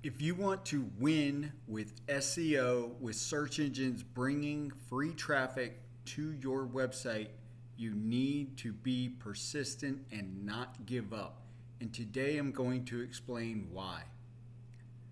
If you want to win with SEO, with search engines bringing free traffic to your website, you need to be persistent and not give up. And today I'm going to explain why.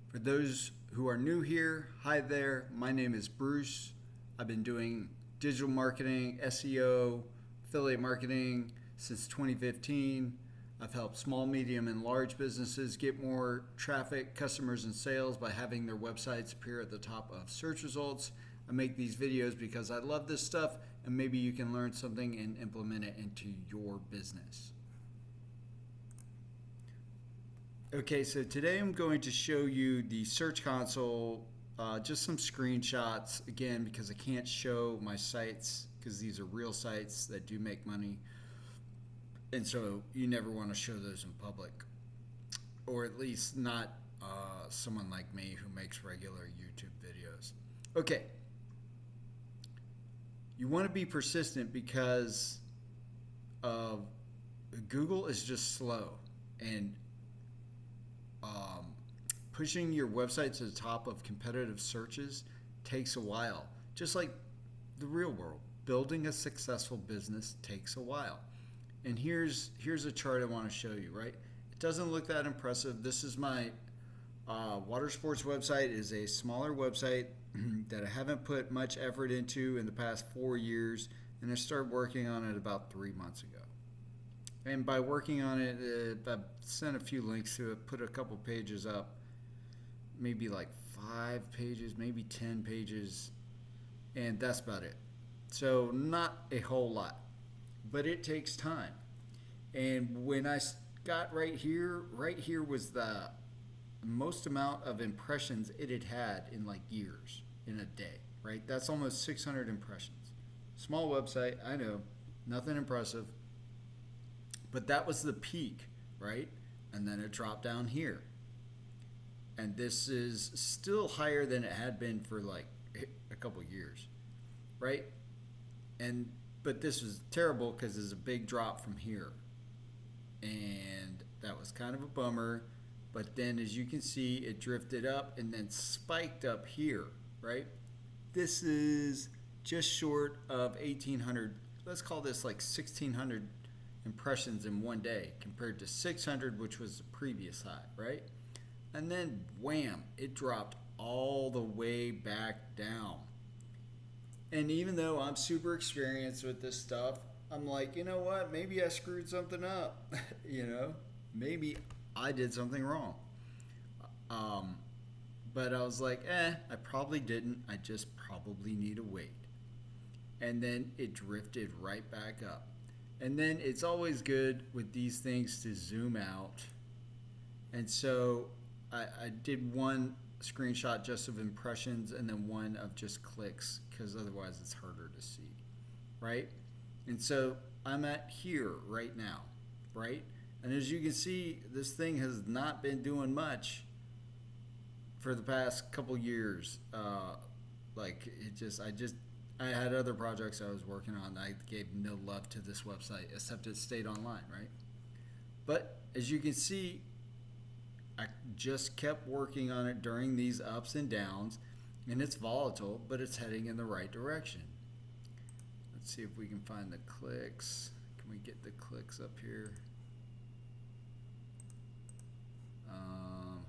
For those who are new here, hi there, my name is Bruce. I've been doing digital marketing, SEO, affiliate marketing since 2015. I've helped small, medium, and large businesses get more traffic, customers, and sales by having their websites appear at the top of search results. I make these videos because I love this stuff, and maybe you can learn something and implement it into your business. Okay, so today I'm going to show you the Search Console, just some screenshots, again, because I can't show my sites because these are real sites that do make money. And so you never want to show those in public, or at least not someone like me who makes regular YouTube videos. Okay. You want to be persistent because Google is just slow, and pushing your website to the top of competitive searches takes a while. Just like the real world, building a successful business takes a while. And here's a chart I want to show you, right? It doesn't look that impressive. This is my water sports website. It is a smaller website that I haven't put much effort into in the past 4 years, and I started working on it about 3 months ago. And by working on it, I've sent a few links to it, put a couple pages up, maybe like 5 pages, maybe 10 pages, and that's about it. So not a whole lot. But it takes time. And when I got right here was the most amount of impressions it had in like years, in a day, right? That's almost 600 impressions. Small website, I know, nothing impressive. But that was the peak, right? And then it dropped down here. And this is still higher than it had been for like a couple years, right? But this was terrible because there's a big drop from here. And that was kind of a bummer. But then as you can see, it drifted up and then spiked up here, right? This is just short of 1,800. Let's call this like 1,600 impressions in one day compared to 600, which was the previous high, right? And then wham, it dropped all the way back down. And even though I'm super experienced with this stuff, I'm like, you know what? Maybe I screwed something up. Maybe I did something wrong. But I was like, I probably didn't. I just probably need to wait. And then it drifted right back up. And then it's always good with these things to zoom out. And so I did one screenshot just of impressions and then one of just clicks, because otherwise it's harder to see, right? And so I'm at here right now, right? And as you can see, this thing has not been doing much for the past couple years. I had other projects I was working on. I gave no love to this website except it stayed online, right? But as you can see, I just kept working on it during these ups and downs, and it's volatile, but it's heading in the right direction. Let's see if we can find the clicks. Can we get the clicks up here?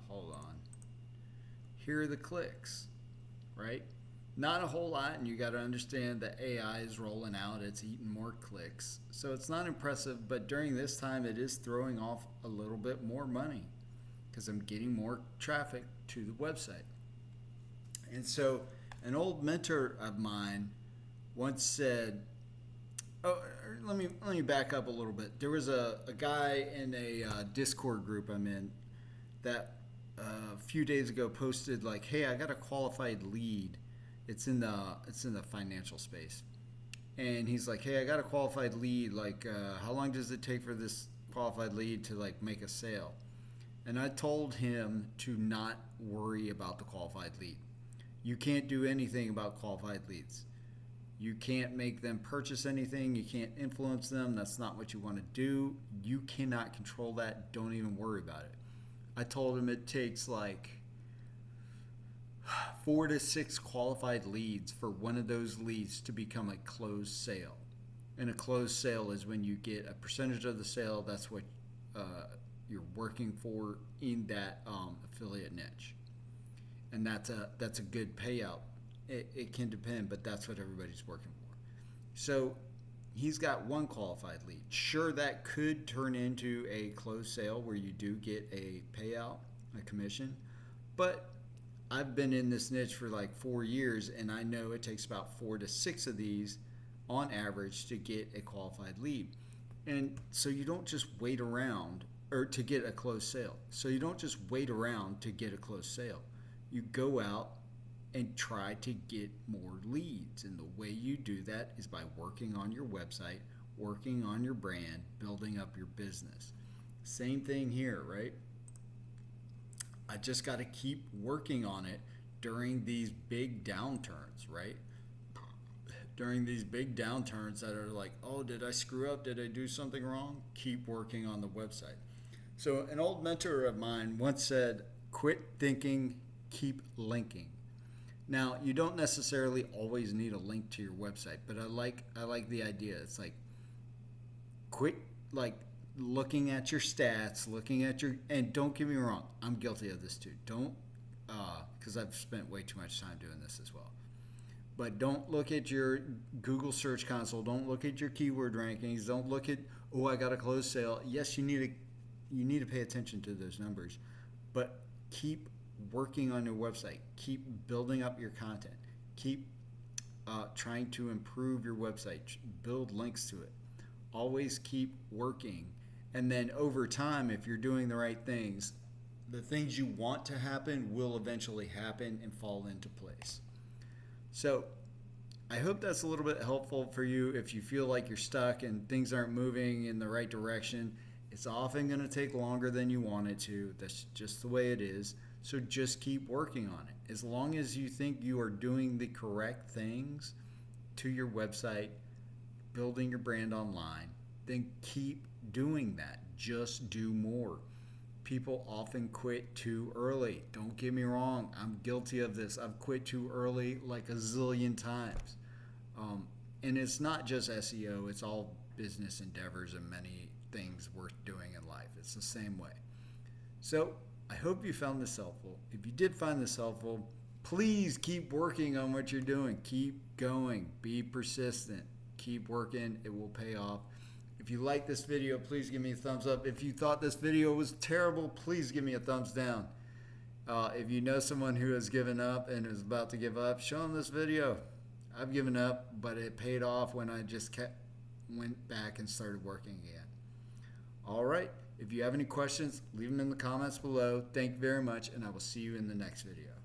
Hold on. Here are the clicks, right? Not a whole lot, and you got to understand that AI is rolling out. It's eating more clicks. So it's not impressive, but during this time, it is throwing off a little bit more money, because I'm getting more traffic to the website. And so an old mentor of mine once said, let me back up a little bit. There was a guy in a Discord group I'm in that a few days ago posted like, hey, I got a qualified lead. It's in the financial space. And he's like, hey, I got a qualified lead. Like, how long does it take for this qualified lead to like make a sale? And I told him to not worry about the qualified lead. You can't do anything about qualified leads. You can't make them purchase anything. You can't influence them. That's not what you want to do. You cannot control that. Don't even worry about it. I told him it takes like 4 to 6 qualified leads for one of those leads to become a closed sale. And a closed sale is when you get a percentage of the sale. That's what you're working for in that affiliate niche, and that's a good payout. It can depend, but that's what everybody's working for. So he's got one qualified lead. Sure, that could turn into a closed sale where you do get a payout, a commission, but I've been in this niche for like 4 years, and I know it takes about 4 to 6 of these on average to get a qualified lead. And so you don't just wait around or to get a closed sale. So you don't just wait around to get a closed sale. You go out and try to get more leads. And the way you do that is by working on your website, working on your brand, building up your business. Same thing here, right? I just got to keep working on it during these big downturns, right? During these big downturns that are like, oh, did I screw up? Did I do something wrong? Keep working on the website. So an old mentor of mine once said, quit thinking, keep linking. Now, you don't necessarily always need a link to your website, but I like the idea. It's like, quit like looking at your stats, and don't get me wrong, I'm guilty of this too. Don't, because I've spent way too much time doing this as well. But don't look at your Google Search Console. Don't look at your keyword rankings. Don't look at, oh, I got a closed sale. Yes, you need to pay attention to those numbers, but keep working on your website. Keep building up your content. Keep trying to improve your website. Build links to it. Always keep working. And then over time, if you're doing the right things, the things you want to happen will eventually happen and fall into place. So I hope that's a little bit helpful for you. If you feel like you're stuck and things aren't moving in the right direction, it's often going to take longer than you want it to. That's just the way it is. So just keep working on it. As long as you think you are doing the correct things to your website, building your brand online, then keep doing that. Just do more. People often quit too early. Don't get me wrong. I'm guilty of this. I've quit too early like a zillion times. And it's not just SEO. It's all business endeavors and many things worth doing in life. It's the same way. So I hope you found this helpful. If you did find this helpful, please keep working on what you're doing. Keep going. Be persistent. Keep working. It will pay off. If you like this video, please give me a thumbs up. If you thought this video was terrible, please give me a thumbs down. If you know someone who has given up and is about to give up, show them this video. I've given up, but it paid off when I just went back and started working again. All right. If you have any questions, leave them in the comments below. Thank you very much, and I will see you in the next video.